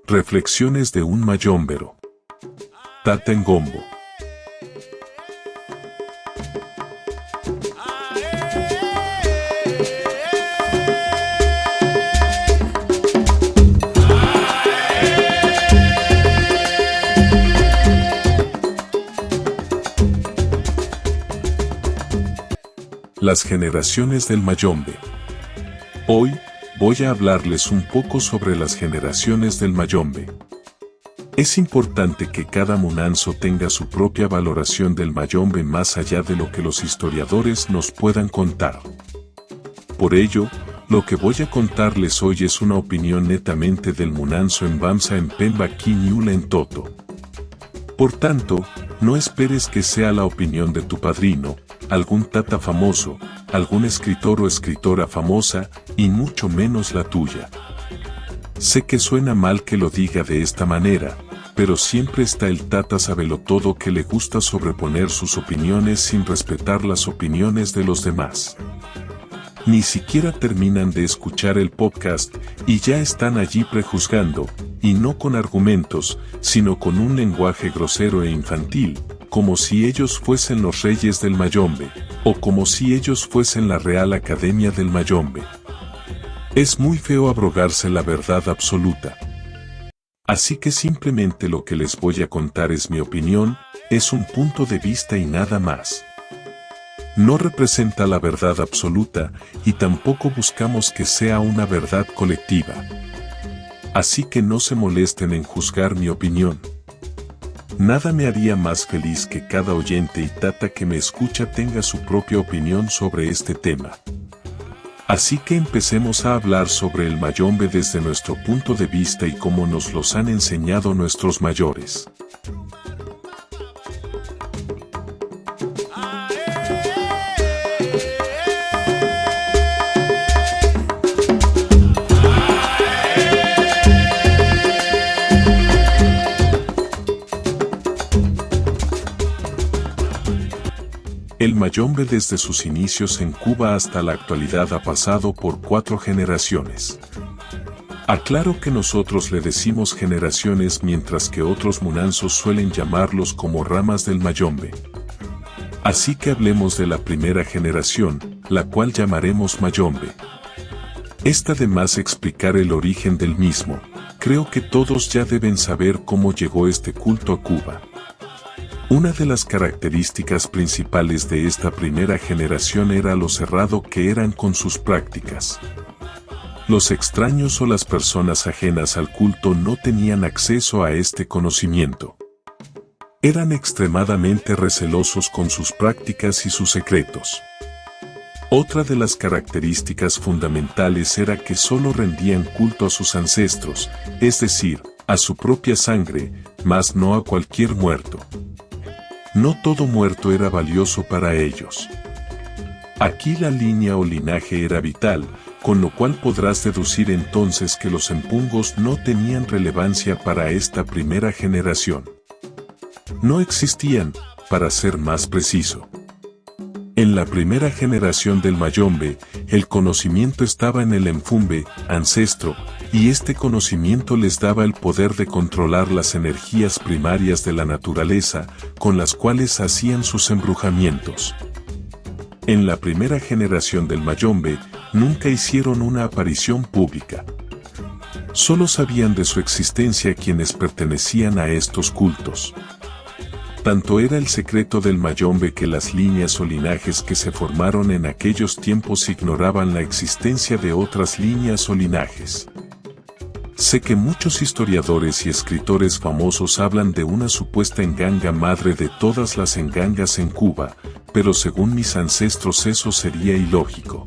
Reflexiones de un mayómbero. Tata Ngombo. Las generaciones del mayombe. Hoy, voy a hablarles un poco sobre las generaciones del mayombe. Es importante que cada munanzo tenga su propia valoración del mayombe más allá de lo que los historiadores nos puedan contar. Por ello, lo que voy a contarles hoy es una opinión netamente del munanzo en Bamsa en Pemba Quiñula en Toto. Por tanto, no esperes que sea la opinión de tu padrino, algún tata famoso, algún escritor o escritora famosa, y mucho menos la tuya. Sé que suena mal que lo diga de esta manera, pero siempre está el tata sabelotodo que le gusta sobreponer sus opiniones sin respetar las opiniones de los demás. Ni siquiera terminan de escuchar el podcast y ya están allí prejuzgando, y no con argumentos, sino con un lenguaje grosero e infantil, como si ellos fuesen los reyes del mayombe, o como si ellos fuesen la Real Academia del Mayombe. Es muy feo abrogarse la verdad absoluta. Así que simplemente lo que les voy a contar es mi opinión, es un punto de vista y nada más. No representa la verdad absoluta, y tampoco buscamos que sea una verdad colectiva. Así que no se molesten en juzgar mi opinión. Nada me haría más feliz que cada oyente y tata que me escucha tenga su propia opinión sobre este tema. Así que empecemos a hablar sobre el mayombe desde nuestro punto de vista y cómo nos los han enseñado nuestros mayores. El mayombe desde sus inicios en Cuba hasta la actualidad ha pasado por 4 generaciones. Aclaro que nosotros le decimos generaciones mientras que otros munanzos suelen llamarlos como ramas del mayombe. Así que hablemos de la primera generación, la cual llamaremos mayombe. Está de más explicar el origen del mismo, creo que todos ya deben saber cómo llegó este culto a Cuba. Una de las características principales de esta primera generación era lo cerrado que eran con sus prácticas. Los extraños o las personas ajenas al culto no tenían acceso a este conocimiento. Eran extremadamente recelosos con sus prácticas y sus secretos. Otra de las características fundamentales era que solo rendían culto a sus ancestros, es decir, a su propia sangre, mas no a cualquier muerto. No todo muerto era valioso para ellos. Aquí la línea o linaje era vital, con lo cual podrás deducir entonces que los empungos no tenían relevancia para esta primera generación. No existían, para ser más preciso. En la primera generación del mayombe, el conocimiento estaba en el enfumbe, ancestro, y este conocimiento les daba el poder de controlar las energías primarias de la naturaleza, con las cuales hacían sus embrujamientos. En la primera generación del mayombe, nunca hicieron una aparición pública. Solo sabían de su existencia quienes pertenecían a estos cultos. Tanto era el secreto del mayombe que las líneas o linajes que se formaron en aquellos tiempos ignoraban la existencia de otras líneas o linajes. Sé que muchos historiadores y escritores famosos hablan de una supuesta enganga madre de todas las engangas en Cuba, pero según mis ancestros eso sería ilógico.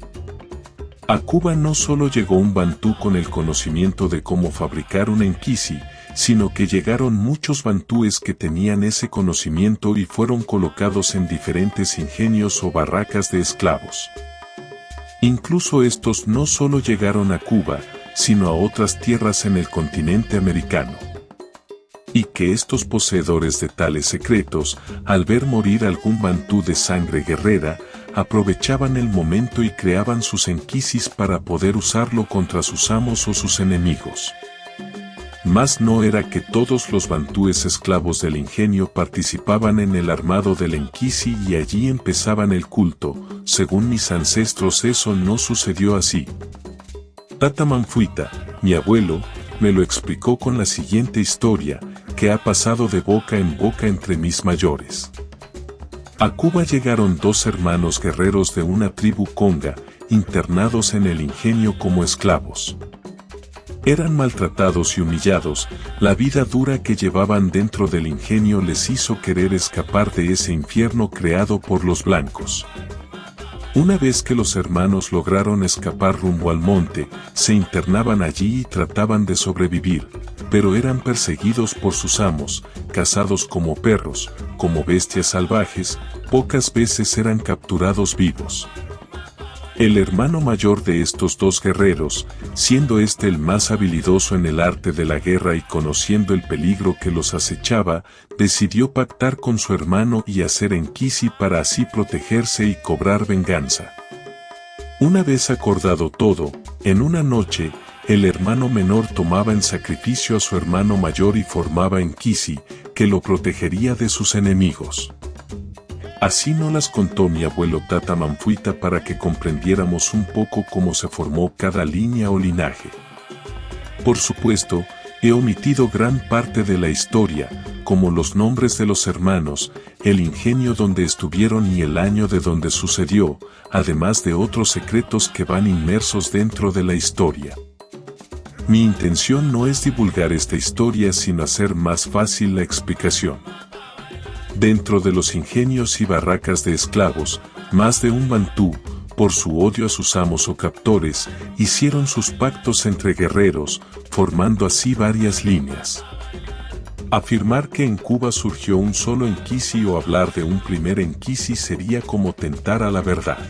A Cuba no solo llegó un bantú con el conocimiento de cómo fabricar un enquisi, sino que llegaron muchos bantúes que tenían ese conocimiento y fueron colocados en diferentes ingenios o barracas de esclavos. Incluso estos no solo llegaron a Cuba, sino a otras tierras en el continente americano. Y que estos poseedores de tales secretos, al ver morir algún bantú de sangre guerrera, aprovechaban el momento y creaban sus enquisis para poder usarlo contra sus amos o sus enemigos. Mas no era que todos los bantúes esclavos del ingenio participaban en el armado del Enkisi y allí empezaban el culto. Según mis ancestros eso no sucedió así. Tata Manfuita, mi abuelo, me lo explicó con la siguiente historia, que ha pasado de boca en boca entre mis mayores. A Cuba llegaron 2 hermanos guerreros de una tribu conga, internados en el ingenio como esclavos. Eran maltratados y humillados, la vida dura que llevaban dentro del ingenio les hizo querer escapar de ese infierno creado por los blancos. Una vez que los hermanos lograron escapar rumbo al monte, se internaban allí y trataban de sobrevivir, pero eran perseguidos por sus amos, cazados como perros, como bestias salvajes, pocas veces eran capturados vivos. El hermano mayor de estos 2 guerreros, siendo este el más habilidoso en el arte de la guerra y conociendo el peligro que los acechaba, decidió pactar con su hermano y hacer Enkisi para así protegerse y cobrar venganza. Una vez acordado todo, en una noche, el hermano menor tomaba en sacrificio a su hermano mayor y formaba Enkisi, que lo protegería de sus enemigos. Así nos las contó mi abuelo Tata Manfuita para que comprendiéramos un poco cómo se formó cada línea o linaje. Por supuesto, he omitido gran parte de la historia, como los nombres de los hermanos, el ingenio donde estuvieron y el año de donde sucedió, además de otros secretos que van inmersos dentro de la historia. Mi intención no es divulgar esta historia sino hacer más fácil la explicación. Dentro de los ingenios y barracas de esclavos, más de un bantú, por su odio a sus amos o captores, hicieron sus pactos entre guerreros, formando así varias líneas. Afirmar que en Cuba surgió un solo Enkisi o hablar de un primer Enkisi sería como tentar a la verdad.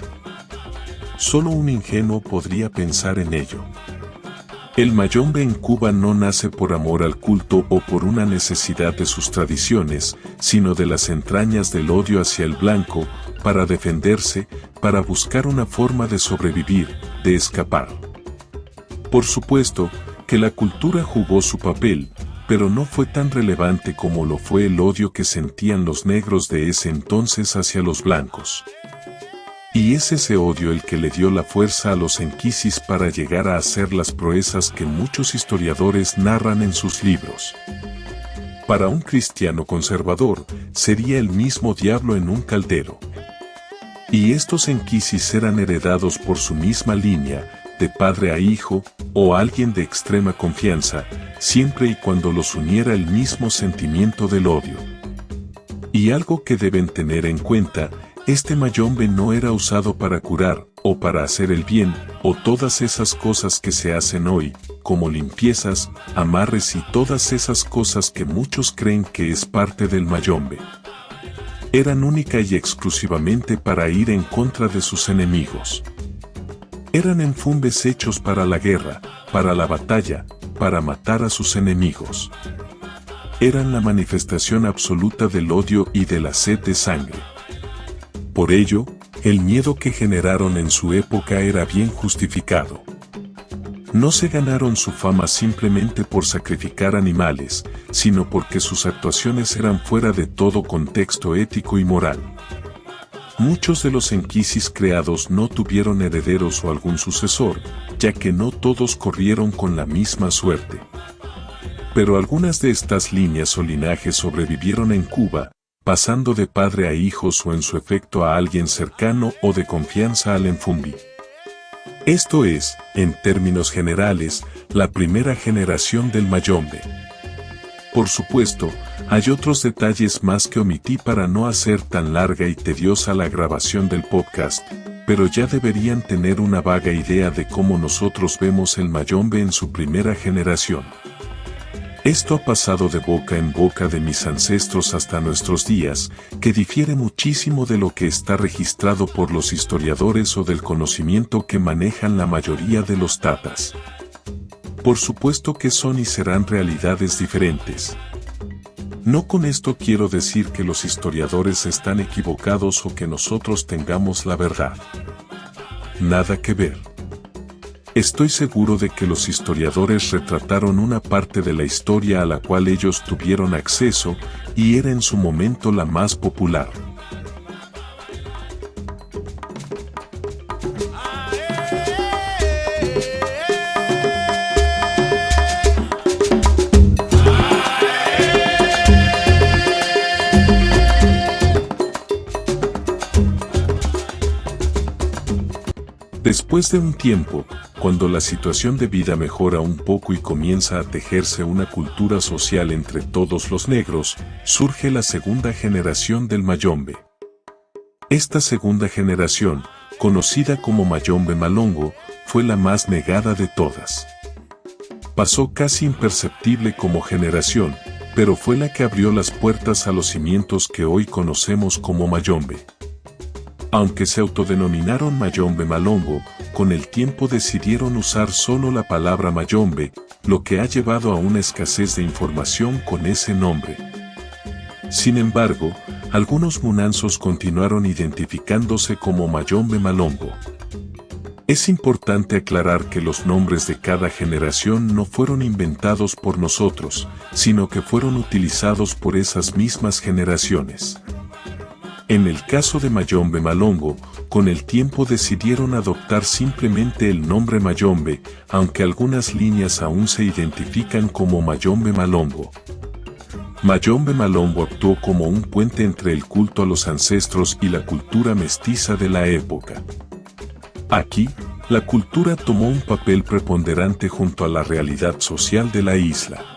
Solo un ingenuo podría pensar en ello. El mayombe en Cuba no nace por amor al culto o por una necesidad de sus tradiciones, sino de las entrañas del odio hacia el blanco, para defenderse, para buscar una forma de sobrevivir, de escapar. Por supuesto, que la cultura jugó su papel, pero no fue tan relevante como lo fue el odio que sentían los negros de ese entonces hacia los blancos. Y es ese odio el que le dio la fuerza a los Enkisis para llegar a hacer las proezas que muchos historiadores narran en sus libros. Para un cristiano conservador, sería el mismo diablo en un caldero. Y estos Enkisis eran heredados por su misma línea, de padre a hijo, o alguien de extrema confianza, siempre y cuando los uniera el mismo sentimiento del odio. Y algo que deben tener en cuenta, este mayombe no era usado para curar, o para hacer el bien, o todas esas cosas que se hacen hoy, como limpiezas, amarres y todas esas cosas que muchos creen que es parte del mayombe. Eran única y exclusivamente para ir en contra de sus enemigos. Eran enfumbes hechos para la guerra, para la batalla, para matar a sus enemigos. Eran la manifestación absoluta del odio y de la sed de sangre. Por ello, el miedo que generaron en su época era bien justificado. No se ganaron su fama simplemente por sacrificar animales, sino porque sus actuaciones eran fuera de todo contexto ético y moral. Muchos de los Enkisis creados no tuvieron herederos o algún sucesor, ya que no todos corrieron con la misma suerte. Pero algunas de estas líneas o linajes sobrevivieron en Cuba, pasando de padre a hijos o en su efecto a alguien cercano o de confianza al enfumbi. Esto es, en términos generales, la primera generación del mayombe. Por supuesto, hay otros detalles más que omití para no hacer tan larga y tediosa la grabación del podcast, pero ya deberían tener una vaga idea de cómo nosotros vemos el mayombe en su primera generación. Esto ha pasado de boca en boca de mis ancestros hasta nuestros días, que difiere muchísimo de lo que está registrado por los historiadores o del conocimiento que manejan la mayoría de los tatas. Por supuesto que son y serán realidades diferentes. No con esto quiero decir que los historiadores están equivocados o que nosotros tengamos la verdad. Nada que ver. Estoy seguro de que los historiadores retrataron una parte de la historia a la cual ellos tuvieron acceso y era en su momento la más popular. Después de un tiempo, cuando la situación de vida mejora un poco y comienza a tejerse una cultura social entre todos los negros, surge la segunda generación del Mayombe. Esta segunda generación, conocida como Mayombe Malongo, fue la más negada de todas. Pasó casi imperceptible como generación, pero fue la que abrió las puertas a los cimientos que hoy conocemos como Mayombe. Aunque se autodenominaron Mayombe Malongo, con el tiempo decidieron usar solo la palabra Mayombe, lo que ha llevado a una escasez de información con ese nombre. Sin embargo, algunos munanzos continuaron identificándose como Mayombe Malongo. Es importante aclarar que los nombres de cada generación no fueron inventados por nosotros, sino que fueron utilizados por esas mismas generaciones. En el caso de Mayombe Malongo, con el tiempo decidieron adoptar simplemente el nombre Mayombe, aunque algunas líneas aún se identifican como Mayombe Malongo. Mayombe Malongo actuó como un puente entre el culto a los ancestros y la cultura mestiza de la época. Aquí, la cultura tomó un papel preponderante junto a la realidad social de la isla.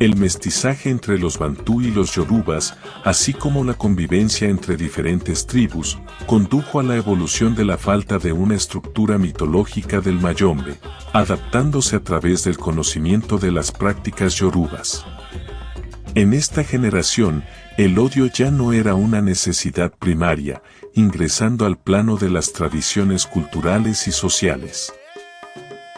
El mestizaje entre los bantú y los yorubas, así como la convivencia entre diferentes tribus, condujo a la evolución de la falta de una estructura mitológica del Mayombe, adaptándose a través del conocimiento de las prácticas yorubas. En esta generación, el odio ya no era una necesidad primaria, ingresando al plano de las tradiciones culturales y sociales.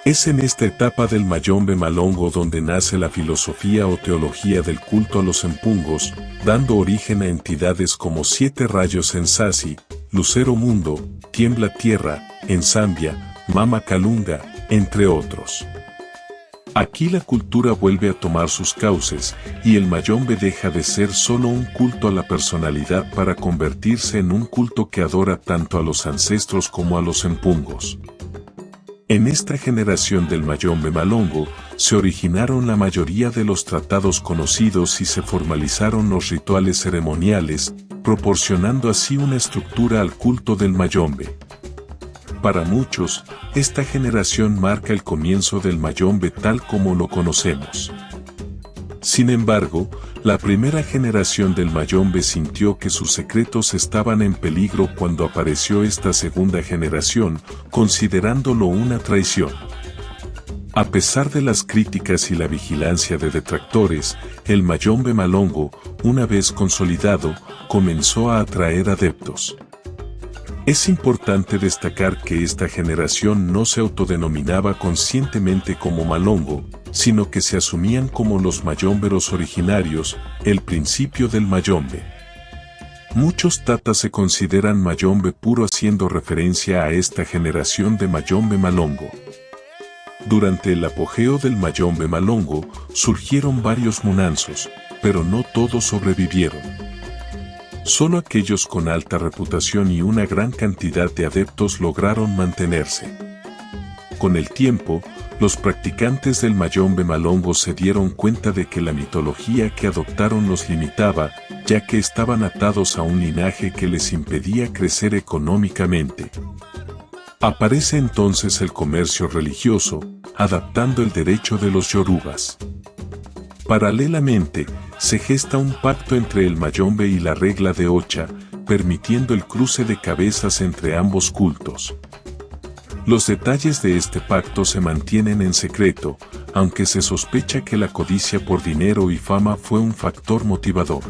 Es en esta etapa del Mayombe Malongo donde nace la filosofía o teología del culto a los empungos, dando origen a entidades como Siete Rayos en Sasi, Lucero Mundo, Tiembla Tierra, en Zambia, Mama Kalunga, entre otros. Aquí la cultura vuelve a tomar sus cauces, y el Mayombe deja de ser solo un culto a la personalidad para convertirse en un culto que adora tanto a los ancestros como a los empungos. En esta generación del Mayombe Malongo, se originaron la mayoría de los tratados conocidos y se formalizaron los rituales ceremoniales, proporcionando así una estructura al culto del Mayombe. Para muchos, esta generación marca el comienzo del Mayombe tal como lo conocemos. Sin embargo, la primera generación del Mayombe sintió que sus secretos estaban en peligro cuando apareció esta segunda generación, considerándolo una traición. A pesar de las críticas y la vigilancia de detractores, el Mayombe Malongo, una vez consolidado, comenzó a atraer adeptos. Es importante destacar que esta generación no se autodenominaba conscientemente como Malongo, sino que se asumían como los mayomberos originarios, el principio del Mayombe. Muchos tatas se consideran Mayombe puro haciendo referencia a esta generación de Mayombe Malongo. Durante el apogeo del Mayombe Malongo, surgieron varios munanzos, pero no todos sobrevivieron. Solo aquellos con alta reputación y una gran cantidad de adeptos lograron mantenerse. Con el tiempo, los practicantes del Mayombe Malongo se dieron cuenta de que la mitología que adoptaron los limitaba, ya que estaban atados a un linaje que les impedía crecer económicamente. Aparece entonces el comercio religioso, adaptando el derecho de los yorubas. Paralelamente, se gesta un pacto entre el Mayombe y la regla de Ocha, permitiendo el cruce de cabezas entre ambos cultos. Los detalles de este pacto se mantienen en secreto, aunque se sospecha que la codicia por dinero y fama fue un factor motivador.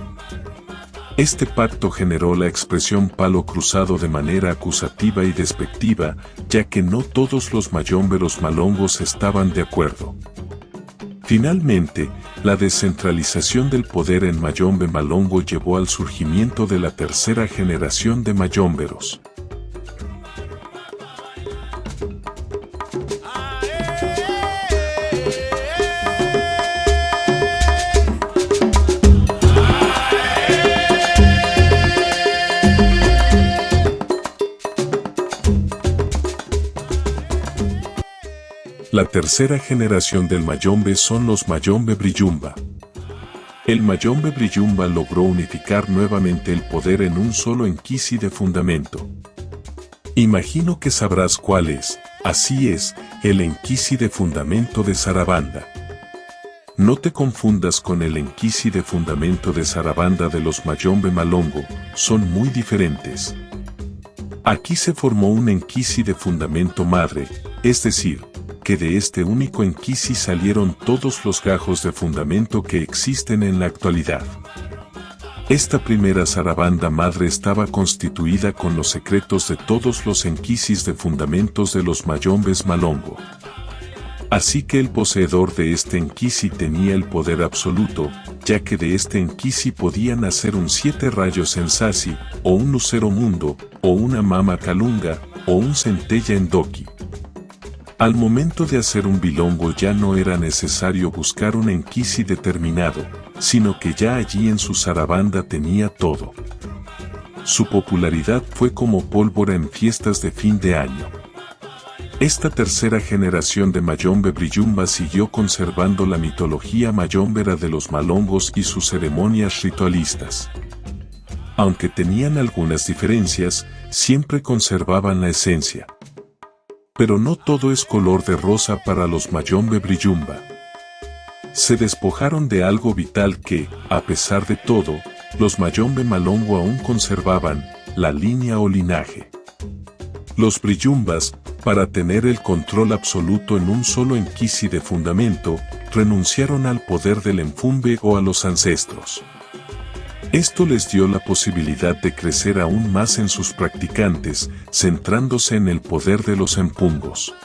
Este pacto generó la expresión palo cruzado de manera acusativa y despectiva, ya que no todos los mayomberos malongos estaban de acuerdo. Finalmente, la descentralización del poder en Mayombe Malongo llevó al surgimiento de la tercera generación de mayomberos. La tercera generación del mayombe son los mayombe Brillumba. El mayombe Brillumba logró unificar nuevamente el poder en un solo enquisi de fundamento. Imagino que sabrás cuál es, así es, el enquisi de fundamento de Sarabanda. No te confundas con el enquisi de fundamento de Sarabanda de los mayombe malongo, son muy diferentes. Aquí se formó un enquisi de fundamento madre, es decir, que de este único enquisi salieron todos los gajos de fundamento que existen en la actualidad. Esta primera Sarabanda madre estaba constituida con los secretos de todos los enquisis de fundamentos de los mayombes malongo. Así que el poseedor de este enquisi tenía el poder absoluto, ya que de este enquisi podía nacer un 7 rayos en Sasi, o un lucero mundo, o una mama calunga, o un centella en Doki. Al momento de hacer un bilongo ya no era necesario buscar un enquisi determinado, sino que ya allí en su Sarabanda tenía todo. Su popularidad fue como pólvora en fiestas de fin de año. Esta tercera generación de mayombe Brillumba siguió conservando la mitología mayombera de los malongos y sus ceremonias ritualistas. Aunque tenían algunas diferencias, siempre conservaban la esencia. Pero no todo es color de rosa para los mayombe Brillumba. Se despojaron de algo vital que, a pesar de todo, los mayombe malongo aún conservaban, la línea o linaje. Los Brillumbas, para tener el control absoluto en un solo enquisi de fundamento, renunciaron al poder del enfumbe o a los ancestros. Esto les dio la posibilidad de crecer aún más en sus practicantes, centrándose en el poder de los empungos.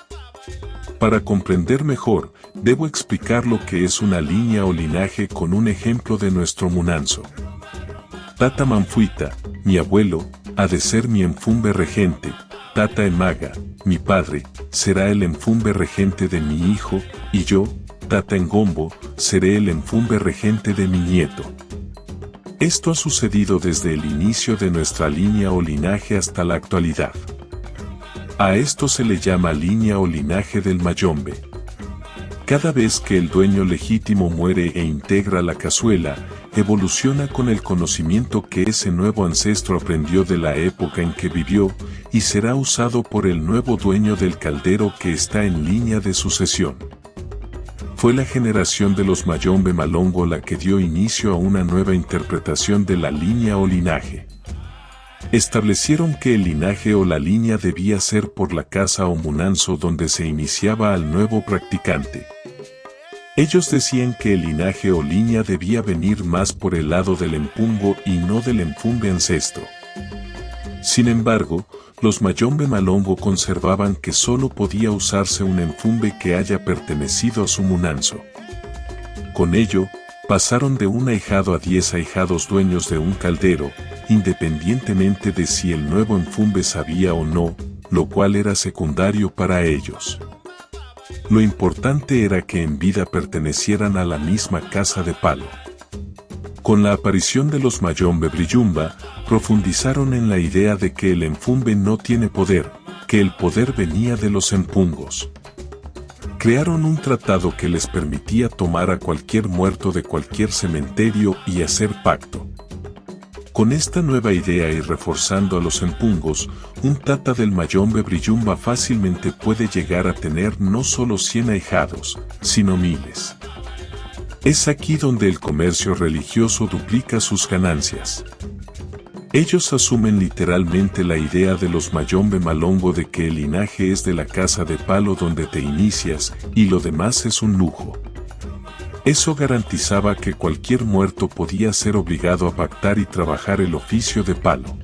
Para comprender mejor, debo explicar lo que es una línea o linaje con un ejemplo de nuestro Munanzo. Tata Manfuita, mi abuelo, ha de ser mi enfumbe regente. Tata Emaga, mi padre, será el enfumbe regente de mi hijo, y yo, Tata Engombo, seré el enfumbe regente de mi nieto. Esto ha sucedido desde el inicio de nuestra línea o linaje hasta la actualidad. A esto se le llama línea o linaje del mayombe. Cada vez que el dueño legítimo muere e integra la cazuela, evoluciona con el conocimiento que ese nuevo ancestro aprendió de la época en que vivió, y será usado por el nuevo dueño del caldero que está en línea de sucesión. Fue la generación de los mayombe malongo la que dio inicio a una nueva interpretación de la línea o linaje. Establecieron que el linaje o la línea debía ser por la casa o munanzo donde se iniciaba al nuevo practicante. Ellos decían que el linaje o línea debía venir más por el lado del empungo y no del enfumbe ancestro. Sin embargo, los mayombe malongo conservaban que solo podía usarse un enfumbe que haya pertenecido a su munanzo. Con ello, pasaron de un ahijado a 10 ahijados dueños de un caldero, independientemente de si el nuevo enfumbe sabía o no, lo cual era secundario para ellos. Lo importante era que en vida pertenecieran a la misma casa de palo. Con la aparición de los mayombe Brillumba, profundizaron en la idea de que el enfumbe no tiene poder, que el poder venía de los empungos. Crearon un tratado que les permitía tomar a cualquier muerto de cualquier cementerio y hacer pacto. Con esta nueva idea y reforzando a los empungos, un tata del mayombe Brillumba fácilmente puede llegar a tener no solo 100 ahijados, sino miles. Es aquí donde el comercio religioso duplica sus ganancias. Ellos asumen literalmente la idea de los mayombe malongo de que el linaje es de la casa de palo donde te inicias y lo demás es un lujo. Eso garantizaba que cualquier muerto podía ser obligado a pactar y trabajar el oficio de palo.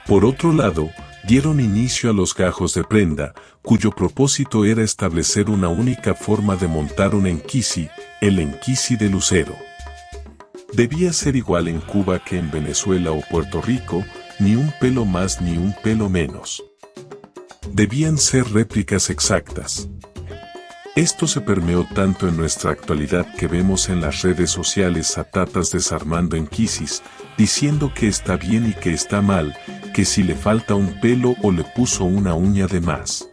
Por otro lado, dieron inicio a los gajos de prenda, cuyo propósito era establecer una única forma de montar un enquisi, el enquisi de lucero. Debía ser igual en Cuba que en Venezuela o Puerto Rico, ni un pelo más ni un pelo menos. Debían ser réplicas exactas. Esto se permeó tanto en nuestra actualidad que vemos en las redes sociales a tatas desarmando enquisis, diciendo que está bien y que está mal, que si le falta un pelo o le puso una uña de más.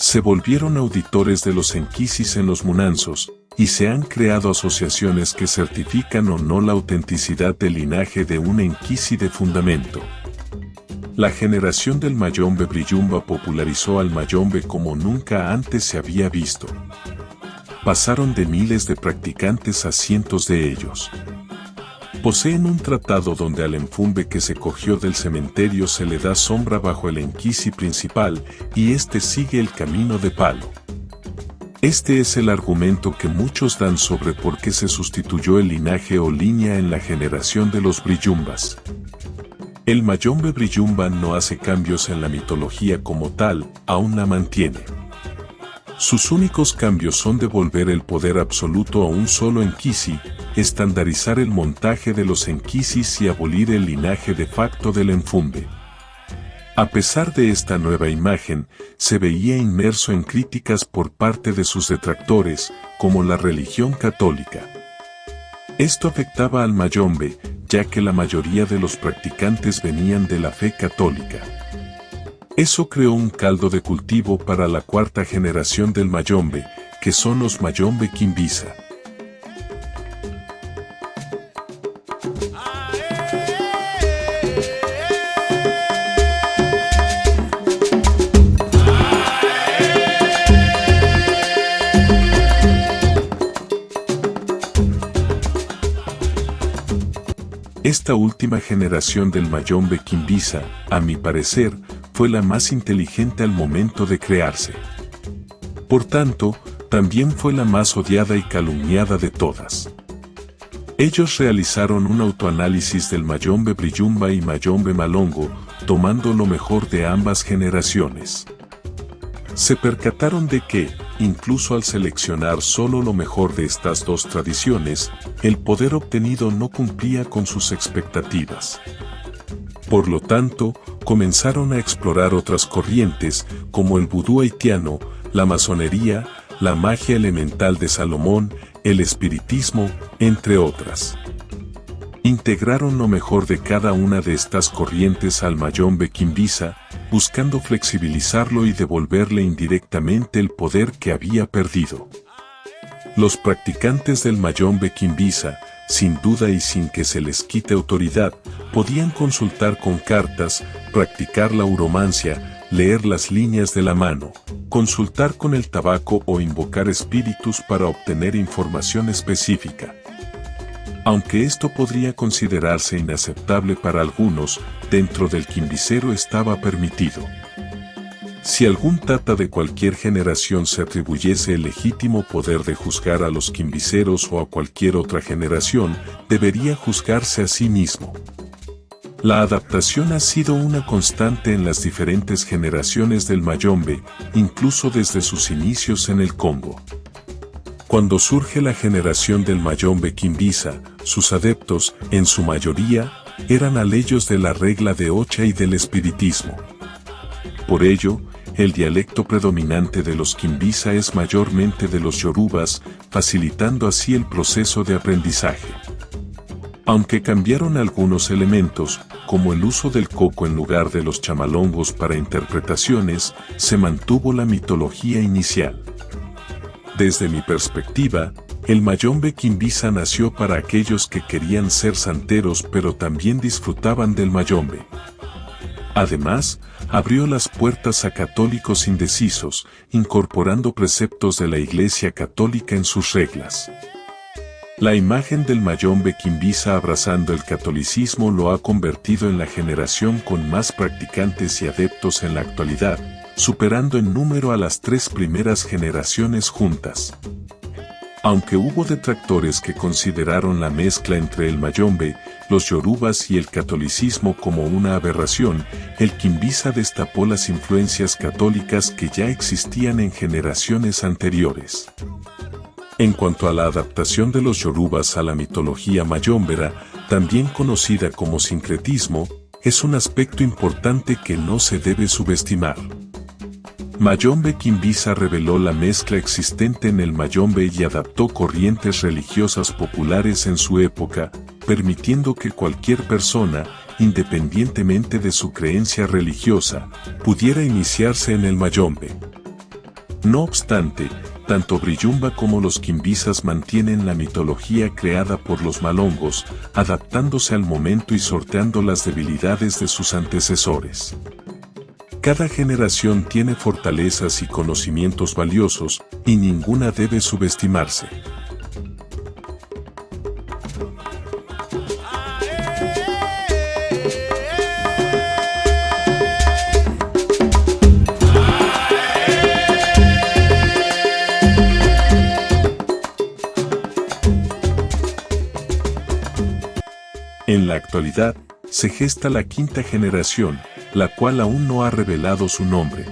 se volvieron auditores de los enquisis en los Munanzos, y se han creado asociaciones que certifican o no la autenticidad del linaje de un enquisi de fundamento. La generación del Mayombe Brillumba popularizó al Mayombe como nunca antes se había visto. Pasaron de miles de practicantes a cientos de ellos. Poseen un tratado donde al enfumbe que se cogió del cementerio se le da sombra bajo el enquisi principal y éste sigue el camino de palo. Este es el argumento que muchos dan sobre por qué se sustituyó el linaje o línea en la generación de los Brillumbas. El Mayombe Brillumba no hace cambios en la mitología como tal, aún la mantiene. Sus únicos cambios son devolver el poder absoluto a un solo enquisi, estandarizar el montaje de los enquisis y abolir el linaje de facto del enfumbe. A pesar de esta nueva imagen, se veía inmerso en críticas por parte de sus detractores, como la religión católica. Esto afectaba al Mayombe, ya que la mayoría de los practicantes venían de la fe católica. Eso creó un caldo de cultivo para la cuarta generación del Mayombe, que son los Mayombe Quimbisa. Esta última generación del Mayombe Quimbisa, a mi parecer, fue la más inteligente al momento de crearse. Por tanto, también fue la más odiada y calumniada de todas. Ellos realizaron un autoanálisis del Mayombe Brillumba y Mayombe Malongo, tomando lo mejor de ambas generaciones. Se percataron de que, incluso al seleccionar solo lo mejor de estas dos tradiciones, el poder obtenido no cumplía con sus expectativas. Por lo tanto, comenzaron a explorar otras corrientes, como el vudú haitiano, la masonería, la magia elemental de Salomón, el espiritismo, entre otras. Integraron lo mejor de cada una de estas corrientes al Mayombe Quimbisa, buscando flexibilizarlo y devolverle indirectamente el poder que había perdido. Los practicantes del Mayombe Quimbisa, sin duda y sin que se les quite autoridad, podían consultar con cartas, practicar la uromancia, leer las líneas de la mano, consultar con el tabaco o invocar espíritus para obtener información específica. Aunque esto podría considerarse inaceptable para algunos, dentro del quimbicero estaba permitido. Si algún tata de cualquier generación se atribuyese el legítimo poder de juzgar a los quimbiceros o a cualquier otra generación, debería juzgarse a sí mismo. La adaptación ha sido una constante en las diferentes generaciones del Mayombe, incluso desde sus inicios en el Congo. Cuando surge la generación del Mayombe Quimbisa, sus adeptos, en su mayoría, eran aleyos de la regla de Ocha y del espiritismo. Por ello, el dialecto predominante de los Quimbisa es mayormente de los yorubas, facilitando así el proceso de aprendizaje. Aunque cambiaron algunos elementos, como el uso del coco en lugar de los chamalongos para interpretaciones, se mantuvo la mitología inicial. Desde mi perspectiva, el Mayombe Quimbisa nació para aquellos que querían ser santeros pero también disfrutaban del Mayombe. Además, abrió las puertas a católicos indecisos, incorporando preceptos de la Iglesia Católica en sus reglas. La imagen del Mayombe Quimbisa abrazando el catolicismo lo ha convertido en la generación con más practicantes y adeptos en la actualidad, superando en número a las 3 primeras generaciones juntas. Aunque hubo detractores que consideraron la mezcla entre el Mayombe, los yorubas y el catolicismo como una aberración, el Quimbisa destapó las influencias católicas que ya existían en generaciones anteriores. En cuanto a la adaptación de los yorubas a la mitología mayombera, también conocida como sincretismo, es un aspecto importante que no se debe subestimar. Mayombe Quimbisa reveló la mezcla existente en el Mayombe y adaptó corrientes religiosas populares en su época, permitiendo que cualquier persona, independientemente de su creencia religiosa, pudiera iniciarse en el Mayombe. No obstante, tanto Brillumba como los Quimbizas mantienen la mitología creada por los Malongos, adaptándose al momento y sorteando las debilidades de sus antecesores. Cada generación tiene fortalezas y conocimientos valiosos, y ninguna debe subestimarse. En la actualidad, se gesta la quinta generación, la cual aún no ha revelado su nombre.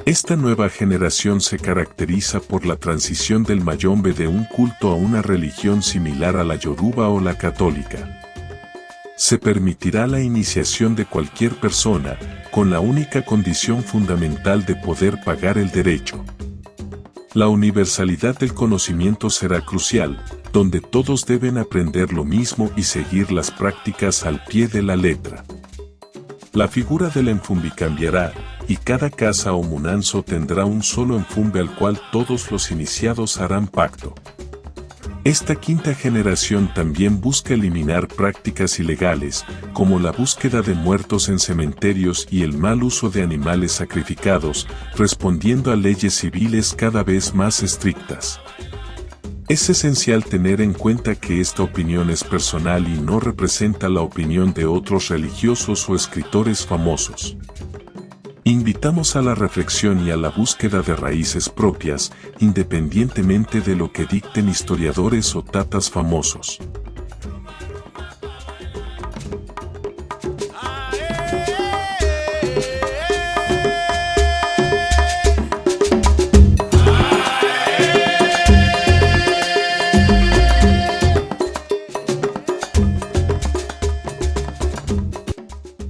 Esta nueva generación se caracteriza por la transición del mayombe de un culto a una religión similar a la yoruba o la católica. Se permitirá la iniciación de cualquier persona, con la única condición fundamental de poder pagar el derecho. La universalidad del conocimiento será crucial, donde todos deben aprender lo mismo y seguir las prácticas al pie de la letra. La figura del enfumbi cambiará, y cada casa o munanzo tendrá un solo enfumbe al cual todos los iniciados harán pacto. Esta quinta generación también busca eliminar prácticas ilegales, como la búsqueda de muertos en cementerios y el mal uso de animales sacrificados, respondiendo a leyes civiles cada vez más estrictas. Es esencial tener en cuenta que esta opinión es personal y no representa la opinión de otros religiosos o escritores famosos. Invitamos a la reflexión y a la búsqueda de raíces propias, independientemente de lo que dicten historiadores o tatas famosos.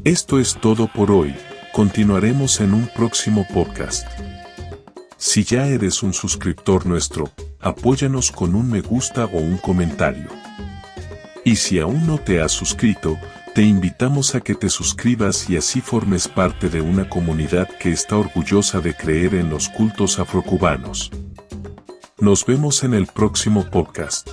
Esto es todo por hoy, continuaremos en un próximo podcast. Si ya eres un suscriptor nuestro, apóyanos con un me gusta o un comentario. Y si aún no te has suscrito, te invitamos a que te suscribas y así formes parte de una comunidad que está orgullosa de creer en los cultos afrocubanos. Nos vemos en el próximo podcast.